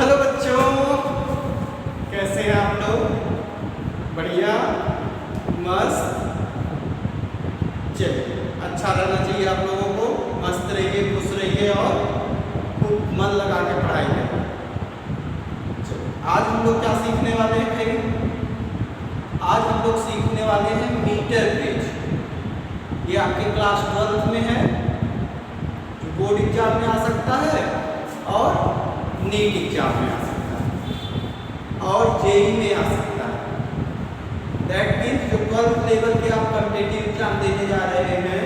Hello बच्चों, कैसे हैं आप लोग? बढ़िया, मस्त। चलिए, अच्छा रहना चाहिए आप लोगों को। मस्त रहिए, खुश रहिए और खूब मन लगा के पढ़ाई करें। चलिए, आज हम लोग क्या सीखने वाले हैं भाई? आज हम लोग सीखने वाले हैं मीटर ब्रिज। ये आपके क्लास 12th में है, जो बोर्ड एग्जाम में आ सकता है और नीट एग्जाम में आ सकता है और जेई में आ सकता है। दैट मीन्स जो 12th लेवल के आप कॉम्पिटिटिव एग्जाम देने जा रहे हैं,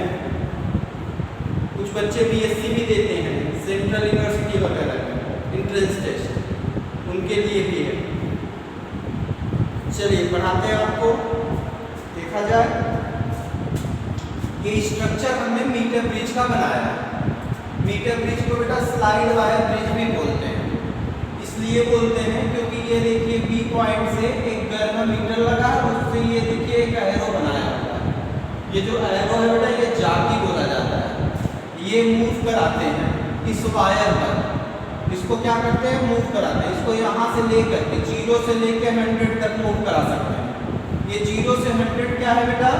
कुछ बच्चे बीएससी भी देते हैं, सेंट्रल यूनिवर्सिटी वगैरह में एंट्रेंस टेस्ट, उनके लिए भी है। चलिए पढ़ाते हैं आपको। देखा जाए, ये स्ट्रक्चर हमने मीटर ब्रिज का बनाया है। मीटर ब्रिज को बेटा स्लाइड वायर ब्रिज भी बोलते हैं। इसलिए बोलते हैं क्योंकि ये देखिए बी पॉइंट से एक गर्मामीटर लगा है, उससे ये देखिए एक एरो बनाया हुआ है। ये जो एरो है बेटा, ये जाकी बोला जाता है। ये मूव कराते हैं इस वायर पर। इसको क्या करते हैं? मूव कराते हैं। इसको यहाँ से लेकर के 0 से लेकर 100 तक मूव करा सकते हैं। ये 0 से 100 क्या है बेटा?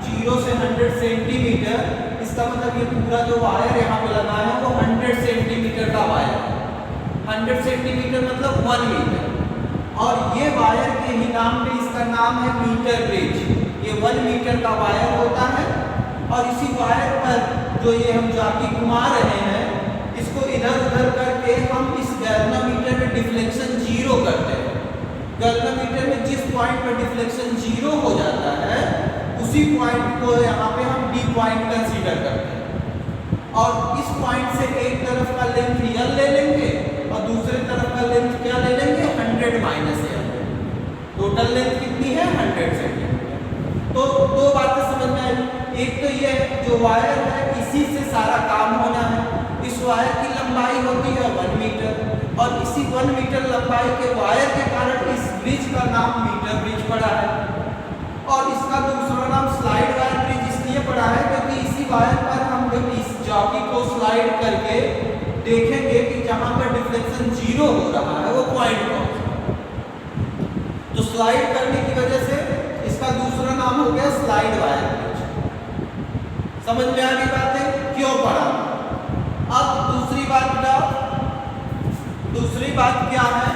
0 से 100 सेंटीमीटर। इसका मतलब ये पूरा जो वायर यहाँ पे लगा है वो 100 सेंटीमीटर का वायर है। 100 सेंटीमीटर मतलब 1 मीटर। और ये वायर के ही नाम पे इसका नाम है मीटर ब्रिज। ये 1 मीटर का वायर होता है और इसी वायर पर जो ये हम जाकी घुमा रहे हैं, इसको इधर उधर करके हम इस गैल्वेनोमीटर में डिफ्लेक्शन 0 करते हैं। गैल्वेनोमीटर में जिस पॉइंट पर डिफ्लेक्शन 0 हो जाता है, उसी पॉइंट को यहाँ पे हम डी पॉइंट कंसीडर करते हैं। और इस पॉइंट से एक तरफ का लेंथ L ले लेंगे और दूसरे तरफ का लेंथ क्या ले लेंगे? 100 माइनस L। टोटल लेंथ कितनी है? 100 सेंटीमीटर। तो दो बातें समझ में आई। एक तो ये जो वायर है, इसी से सारा काम होना है। इस वायर की लंबाई होती है 1 मीटर और इसी 1 मीटर लंबाई के वायर के कारण इस ब्रिज का नाम मीटर ब्रिज पड़ा है। और इसका दूसरा नाम स्लाइड वायर ब्रिज इसलिए पड़ा है क्योंकि इसी वायर पर हम इस जाकी को स्लाइड करके देखेंगे कि जहां पर डिफ्लेक्शन 0 हो रहा है वो पॉइंट कौन सा। तो स्लाइड करने की वजह से इसका दूसरा नाम हो गया स्लाइड वायर ब्रिज। समझ में आ गई बातें? क्यों पढ़ा? अब दूसरी बात क्या है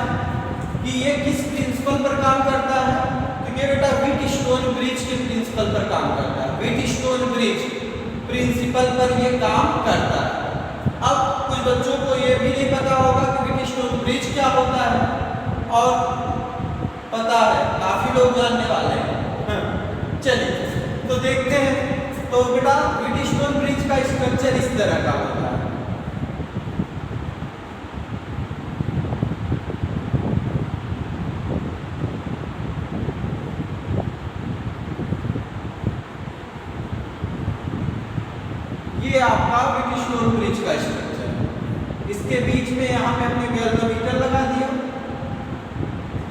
कि ये किस प्रिंसिपल पर काम करता है? तो ये बेटा व्हीटस्टोन ब्रिज के प्रिंसिपल पर काम करता है। व्हीटस्टोन ब्रिज प्रिंसिपल पर ये काम करता है। अब कुछ बच्चों को ये भी नहीं पता होगा कि व्हीटस्टोन ब्रिज क्या होता है, और पता है काफी लोग जानने वाले हैं। चलिए तो देखते हैं। तो बेटा व्हीटस्टोन ब्रिज का स्ट्रक्चर इस तरह का होता है। ये आपका व्हीटस्टोन ब्रिज का स्ट्रक्चर है। इसके बीच में यहाँ पे हमने गैल्वेनोमीटर लगा दिया।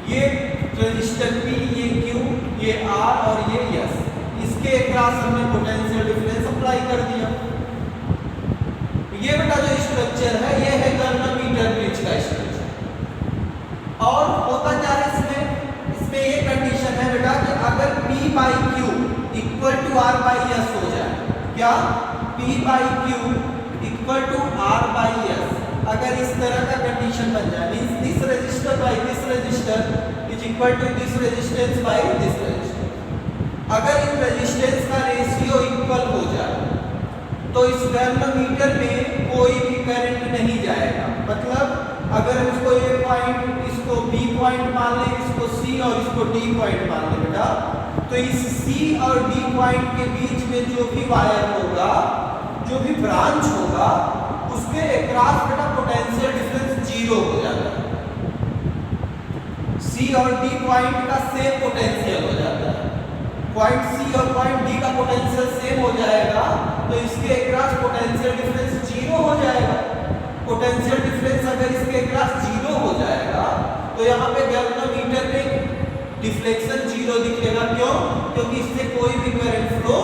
ये रजिस्टर P, ये Q, ये R और ये S, इसके अक्रॉस हमने पोटेंशियल डिफरेंस अप्लाई कर दिया। ये बेटा जो स्ट्रक्चर है, ये है गैल्वेनोमीटर ब्रिज का स्ट्रक्चर। और होता क्या है इसमें ये कंडीशन है बेटा कि अगर P by Q equal to R by S हो जाए, क्या? P by Q equal to R by S, अगर इस तरह का कंडीशन बन जाए, means this resistor by this resistor is equal to this resistance by this resistance. अगर इन रेजिस्टेंस का रेशियो इक्वल हो जाए तो इस गैल्वेनोमीटर में कोई भी करंट नहीं जाएगा। मतलब अगर हम इसको A पॉइंट, इसको B पॉइंट मान लें, इसको C और इसको D पॉइंट मान लें बेटा, तो इस C और D पॉइंट के बीच में जो भी वायर होगा, जो भी ब्रांच होगा, उसके अक्रॉस बेटा पोटेंशियल डिफरेंस 0 हो जाता है। C और D पॉइंट का सेम पोटेंशियल हो जाता है। पॉइंट C और पॉइंट D का पोटेंशियल सेम हो जाएगा तो इसके अक्रॉस पोटेंशियल डिफरेंस 0 हो जाएगा। पोटेंशियल डिफरेंस अगर इसके अक्रॉस 0 हो जाएगा तो यहाँ पे गैल्वेनोमीटर में डिफ्लेक्शन 0 दिखेगा। क्यों? क्योंकि इससे कोई भी करंट फ्लो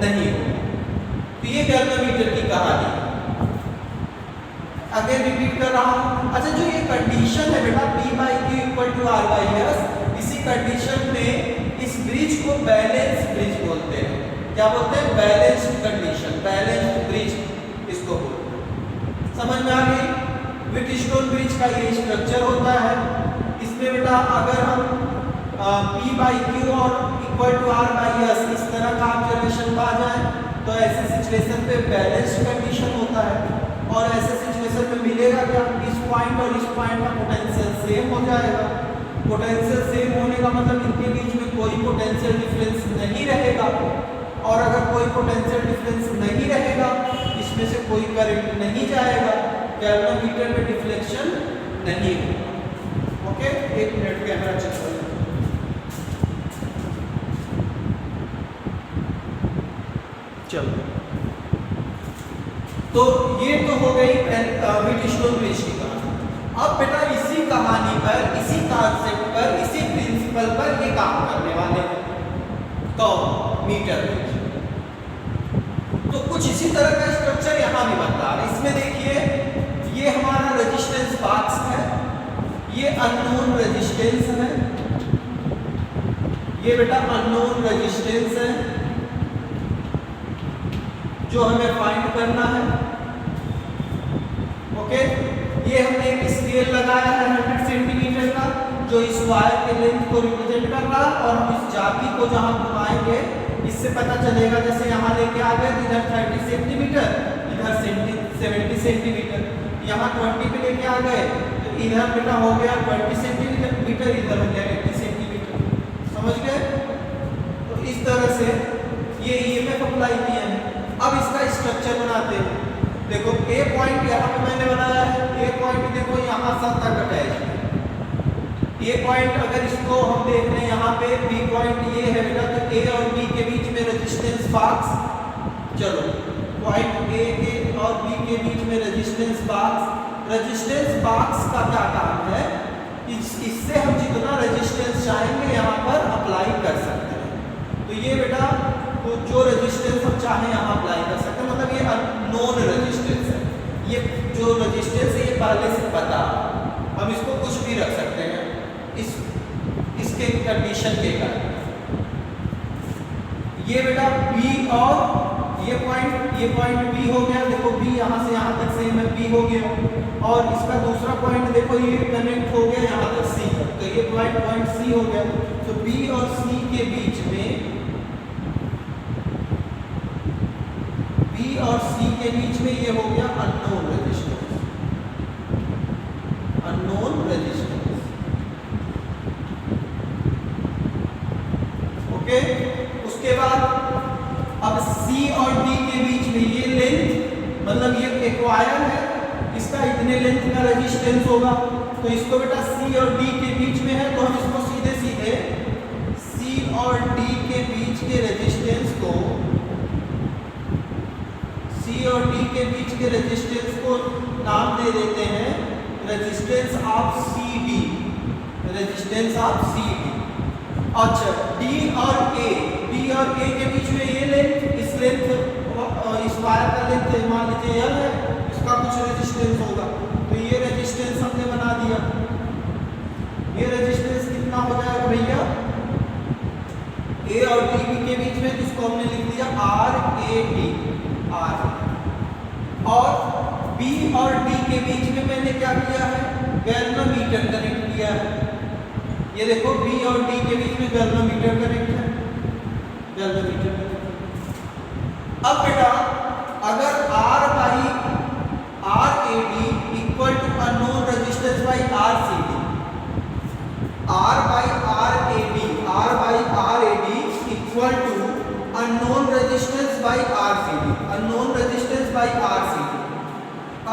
नहीं होगा। तो ये गैल्वेनोमीटर की कहानी। आगे रिपीट कर कर रहा हूँ। अच्छा, जो ये कंडीशन है बेटा P/Q = R/S, इसी कंडीशन में इस ब्रिज को बैलेंस ब्रिज बोलते हैं। क्या बोलते हैं? बैलेंस्ड कंडीशन, बैलेंस्ड ब्रिज इसको बोलते हैं। समझ में आ गई? व्हीटस्टोन ब्रिज का ये स्ट्रक्चर होता है। इसमें बेटा अगर हम P/Q और =R/S इस तरह का ऑब्जर्वेशन पा जाए तो ऐसे सिचुएशन पे बैलेंस्ड कंडीशन होता है। और ऐसे सिचुएशन में मिलेगा क्या? इस पॉइंट और इस पॉइंट का पोटेंशियल सेम हो जाएगा। पोटेंशियल सेम होने का मतलब इनके बीच में कोई पोटेंशियल डिफरेंस नहीं रहेगा। और अगर कोई पोटेंशियल डिफरेंस नहीं रहेगा, इसमें से कोई करंट नहीं जाएगा, गैल्वेनोमीटर में डिफ्लेक्शन नहीं होगा। ओके, 1 मिनट कैमरा चेक करें। चलो, तो ये तो हो गई व्हीटस्टोन ब्रिज की कहानी। अब बेटा इसी कहानी पर, इसी कॉन्सेप्ट पर, इसी प्रिंसिपल पर ये काम करने वाले हैं। तो मीटर ब्रिज तो कुछ इसी तरह का स्ट्रक्चर यहाँ भी बन रहा है। इसमें देखिए, ये हमारा रेजिस्टेंस बॉक्स है, ये अननोन रेजिस्टेंस है, ये बेटा अननोन रेजिस्टेंस है जो हमें फाइंड करना है। ओके, ये हमने एक स्केल लगाया है 100 सेंटीमीटर का, जो इस वायर के लेंथ को रिप्रेजेंट कर रहा है। और हम इस जाली को जहां घुमाएंगे इससे पता चलेगा, जैसे यहाँ लेके आ गए इधर 30 सेंटीमीटर, इधर 70 सेंटीमीटर, यहाँ 20 पे लेके आ गए तो इधर बेटा हो गया 20 सेंटीमीटर, इधर हो गया 80 सेंटीमीटर। समझ गए? तो इस तरह से ये ईएमएफ अप्लाई किया है। अब इसका स्ट्रक्चर बनाते हैं। देखो, ए पॉइंट यहाँ पे मैंने बनाया है, ए पॉइंट देखो यहाँ से तक अटैच है। ए पॉइंट अगर इसको हम देख रहे हैं यहाँ पे, बी पॉइंट ये है बेटा, तो ए और बी के बीच में रेजिस्टेंस बॉक्स। चलो, पॉइंट ए के और बी के बीच में रेजिस्टेंस बॉक्स। रेजिस्टेंस बॉक्स का क्या काम है? इससे हम जितना रेजिस्टेंस चाहेंगे यहाँ पर अप्लाई कर सकते हैं। तो ये बेटा तो जो रेजिस्टेंस हम चाहें यहाँ अप्लाई कर सकते हैं, मतलब ये अननोन रेजिस्टेंस है। ये जो रेजिस्टेंस है ये पहले से पता, हम इसको कुछ भी रख सकते हैं इसके कंडीशन के कारण। ये बेटा बी और ये पॉइंट बी हो गया। देखो बी यहाँ से यहाँ तक सेम है, बी हो गया। और इसका दूसरा पॉइंट देखो ये कनेक्ट हो गया यहाँ तक सी तक, तो ये पॉइंट सी हो गया। तो बी और सी के बीच में, बी और सी के बीच में ये हो गया unknown resistance, unknown resistance. Okay, उसके बाद अब सी और डी के बीच में ये लेंथ, मतलब ये एक वायर है, इसका इतने लेंथ का रेजिस्टेंस होगा। तो इसको बेटा सी और डी के बीच में है, तो हम इसको सीधे सीधे सी और डी के बीच के रेजिस्टेंस को, सी और डी के बीच के रेजिस्टेंस को नाम दे देते हैं resistance of C D, resistance of C D. अच्छा, डी और ए के बीच में ये लेंथ, इस लेंथ, इस वायर का लेंथ मान लीजिए एल है, इसका कुछ रेजिस्टेंस होगा। तो ये रेजिस्टेंस हमने बना दिया। ये रेजिस्टेंस कितना हो जाएगा भैया? ए और डी के बीच में, जिसको हमने लिख दिया आर ए डी, आर। और बी और डी के बीच में मैंने क्या किया है? गैल्वेनोमीटर कनेक्ट किया है। ये देखो बी और डी के बीच में गैल्वेनोमीटर कनेक्ट है, गैल्वेनोमीटर कनेक्ट। अब बेटा अगर R by R A D equal to unknown resistance by R C D, R by R A D equal to unknown resistance by R C D, unknown resistance by R C D.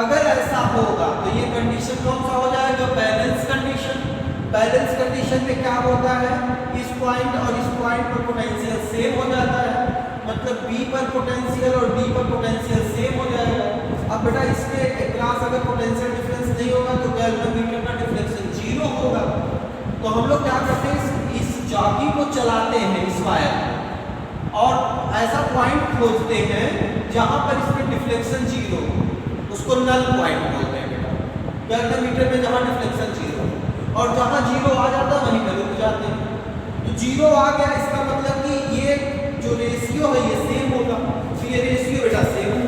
अगर ऐसा होगा तो ये condition कौन सा हो जाएगा? Balance condition. Balance condition में क्या होता है? इस पॉइंट और इस पॉइंट पर पोटेंशियल सेम हो जाता है, मतलब B पर पोटेंशियल और D पर पोटेंशियल सेम हो जाएगा। अब बेटा इसके अक्रॉस अगर पोटेंशियल डिफरेंस नहीं होगा तो गैल्वेनोमीटर का डिफ्लेक्शन 0 होगा। तो हम लोग क्या करते हैं, इस जॉकी को चलाते हैं इस वायर और ऐसा पॉइंट खोजते हैं जहां पर इसमें डिफ्लेक्शन 0, उसको नल पॉइंट बोलते हैं बेटा। गैल्वेनोमीटर में जहाँ डिफ्लेक्शन 0 और जहाँ 0 आ जाता वहीं पे रुक जाते हैं। तो 0 आ गया, इसका मतलब कि ये जो रेशियो है ये सेम होगा, तो ये रेशियो बेटा सेम है।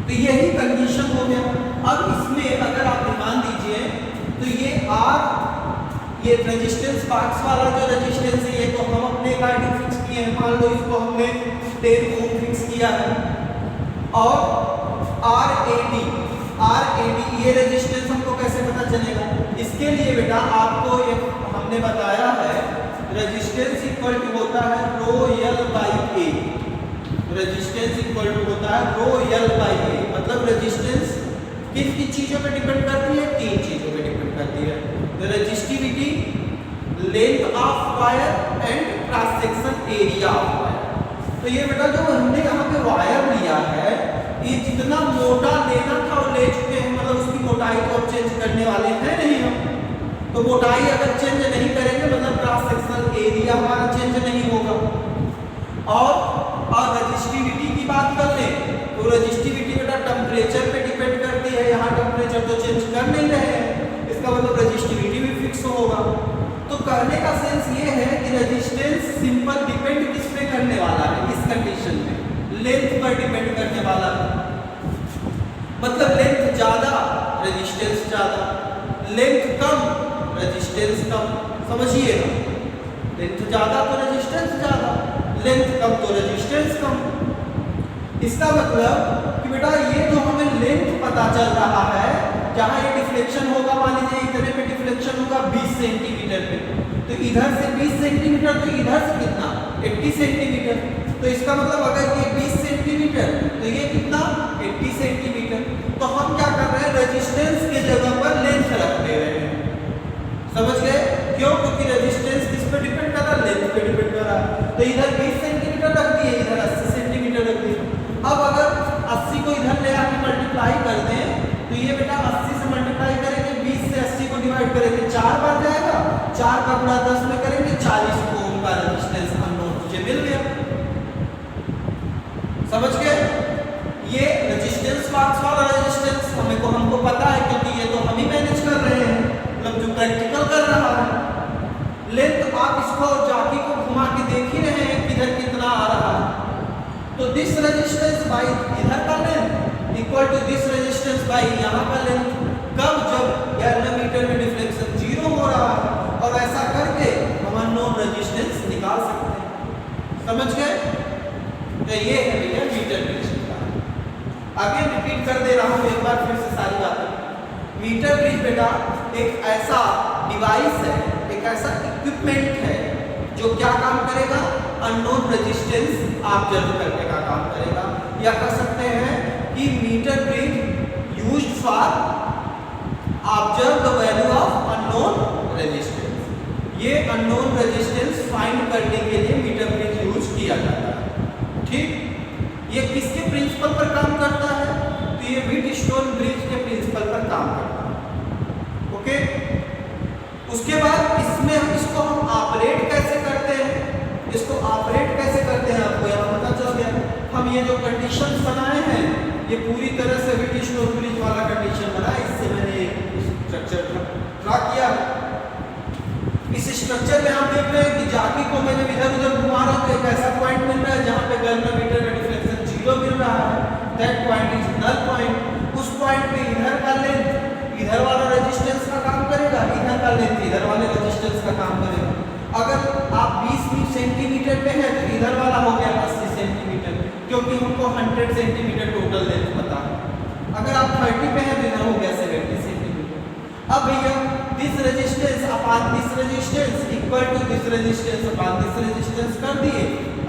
तो यही कंडीशन हो गया। अब इसमें अगर आप ध्यान दीजिए तो ये R, ये रेजिस्टेंस पार्ट्स वाला जो रेजिस्टेंस है ये तो हम अपने अकॉर्डिंग फिक्स किए हैं, मान लो इसको हमने 10 ओम फिक्स किया है। और RAD ये रेजिस्टेंस हमको कैसे पता चलेगा? इसके लिए बेटा आपको एक हमने बताया है, रेजिस्टेंस इक्वल टू होता है rho L by A. Resistance equal to होता है रो एल बाई ए, मतलब रेजिस्टेंस किन किन चीजों पे डिपेंड करती है? 3 चीजों पे डिपेंड करती है, resistivity, length of wire and cross section area of wire. तो ये बेटा जो हमने यहाँ पे वायर लिया है, ये जितना मोटा लेना था वो ले चुके हैं, मतलब उसकी मोटाई को अब चेंज करने वाले हैं नहीं हम। तो मोटाई अगर चेंज नहीं करेंगे मतलब क्रॉस सेक्शनल एरिया हमारा चेंज नहीं होगा। और रेजिस्टिविटी की बात कर लें तो रेजिस्टिविटी बेटा टेम्परेचर पे डिपेंड करती है, यहाँ टेम्परेचर तो चेंज कर नहीं रहे हैं, इसका मतलब रेजिस्टिविटी भी फिक्स होगा। तो कहने का सेंस ये है कि रेजिस्टेंस सिंपल डिपेंड किस पे करने वाला है इस कंडीशन में? लेंथ पर डिपेंड करने वाला है। मतलब लेंथ ज्यादा रेजिस्टेंस ज्यादा, लेंथ कम रेजिस्टेंस कम। समझिएगा, लेंथ ज्यादा तो रेजिस्टेंस ज्यादा, लेंथ कम तो रेजिस्टेंस कम। इसका मतलब कि बेटा ये जो हमें लेंथ पता चल रहा है, जहां ये डिफ्लेक्शन होगा, मान लीजिए इतने पे डिफ्लेक्शन होगा 20 सेंटीमीटर पे, तो इधर से 20 सेंटीमीटर, तो इधर से कितना? 80 सेंटीमीटर। तो इसका मतलब अगर ये 20 सेंटीमीटर तो ये कितना? 80 सेंटीमीटर। तो हम क्या कर रहे हैं? रेजिस्टेंस के जगह पर लेंथ रख दे रहे हैं। समझ गए क्यों? क्योंकि रेजिस्टेंस किस पे डिपेंड कर रहा है? लेंथ पे डिपेंड कर रहा है। तो इधर 20 सेंटीमीटर रख दिए, इधर 80 सेंटीमीटर रख दिए। अब अगर 80 को इधर ले आके मल्टीप्लाई कर दें तो ये बेटा 80 से मल्टीप्लाई करेंगे, 20 से 80 को डिवाइड करेंगे, 4 बार जाएगा, 4 का गुणा 10 में करेंगे, 40 ओम का रेजिस्टेंस अननोन मुझे मिल गया। समझ गए? ये रेजिस्टेंस बॉक्स वाला रेजिस्टेंस हमको पता है, क्योंकि ये तो हम ही मैनेज कर रहे हैं, मतलब जो प्रैक्टिकल कर रहा है। लेंथ आप इसको जाकी को घुमा के देख ही रहे हैं किधर कितना आ रहा है। तो दिस रेजिस्टेंस बाई इधर का length equal to this resistance by यहाँ का लेंथ। कब? जब गैल्वेनोमीटर में डिफ्लेक्शन 0 हो रहा है, और ऐसा करके हम अननोन रेजिस्टेंस निकाल सकते हैं। समझ गए? तो ये है भैया मीटर ब्रिज का। आगे रिपीट कर दे रहा हूँ एक बार फिर से सारी बातें। मीटर ब्रिज बेटा एक ऐसा डिवाइस है, एक ऐसा इक्विपमेंट है जो क्या काम करेगा? अननोन रेजिस्टेंस ऑब्जर्व करने का काम करेगा। या कह सकते हैं कि metre bridge used for observe the value of unknown resistance. ये अननोन रेजिस्टेंस फाइंड करने के लिए मीटर ब्रिज यूज किया जाता है। ठीक, ये किसके प्रिंसिपल पर काम करता है? तो ये व्हीटस्टोन ब्रिज के प्रिंसिपल पर काम करता है। ओके, उसके बाद इसमें इसको हम ऑपरेट कैसे करते हैं? इसको ऑपरेट कैसे करते हैं आपको यहाँ पता चल गया। हम ये जो कंडीशन बनाए हैं ये पूरी तरह से व्हीटस्टोन ब्रिज वाला कंडीशन बना है, इससे मैंने स्ट्रक्चर ड्रा किया। इस स्ट्रक्चर में आप देख रहे हैं कि जाकी को मैं जब इधर उधर घुमा रहा हूँ तो एक ऐसा पॉइंट मिल रहा है जहाँ पे गैल्वेनोमीटर में डिफ्लेक्शन 0 मिल रहा है। That point is null point. उस पॉइंट पे इधर का लेंथ इधर वाला रेजिस्टेंस का काम करेगा, इधर का लेंथ इधर वाले रेजिस्टेंस का काम करेगा। अगर आप 20 सेंटीमीटर पे है तो इधर वाला हो गया 80 सेंटीमीटर, क्योंकि हमको 100 सेंटीमीटर टोटल लेंथ पता है। अगर आप 30 पे है तो इधर हो गया 70 सेंटीमीटर। अब भैया this resistance upon this resistance equal to this resistance upon this resistance कर दिए,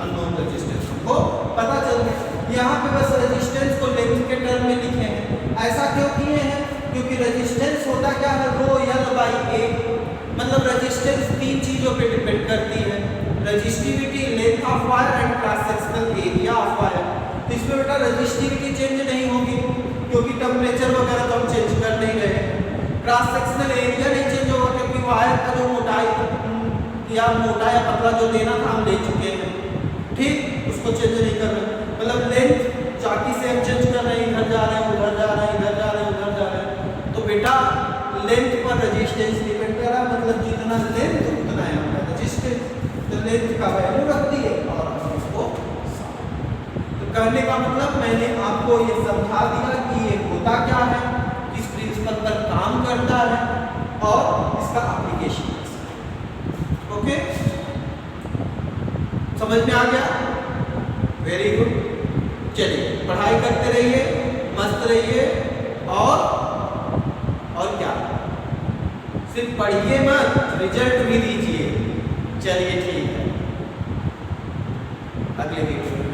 अननोन रेजिस्टेंस हमको पता चल गया। यहाँ पे बस रेजिस्टेंस को लेंथ के टर्म में लिखे हैं। ऐसा क्यों किए हैं? क्योंकि रेजिस्टेंस होता क्या है? रो एल बाई ए। मतलब रेजिस्टेंस 3 चीजों पे डिपेंड करती है, resistivity, length of wire and cross sectional area of wire. तो इसमें बेटा रेजिस्टिविटी चेंज नहीं होगी क्योंकि टेम्परेचर वगैरह तो हम चेंज कर नहीं रहे। क्रॉस सेक्शनल एरिया नहीं चेंज होगा क्योंकि वायर का जो मोटाई या मोटा या पतला जो देना था हम ले चुके हैं। ठीक, उसको चेंज नहीं कर रहे। मतलब लेंथ जाकी से हम चेंज कर रहे हैं, इधर जा रहे हैं, उधर जा रहे हैं, इधर जा रहे हैं, उधर जा रहे हैं। लेंथ पर रेजिस्टेंस डिपेंड कर रहा है, मतलब जितना लेंथ उतना यहाँ पर रेजिस्टेंस, तो लेंथ का वैल्यू रख दिए और हम इसको तो करने का मतलब मैंने आपको ये समझा दिया कि ये होता क्या है, किस प्रिंसिपल पर काम करता है और इसका एप्लीकेशन कैसा है। ओके, समझ में आ गया? Very good. चलिए पढ़ाई करते रहिए, मस्त रहिए और क्या, सिर्फ पढ़िए मत, रिजल्ट भी दीजिए। चलिए ठीक है, अगले वीडियो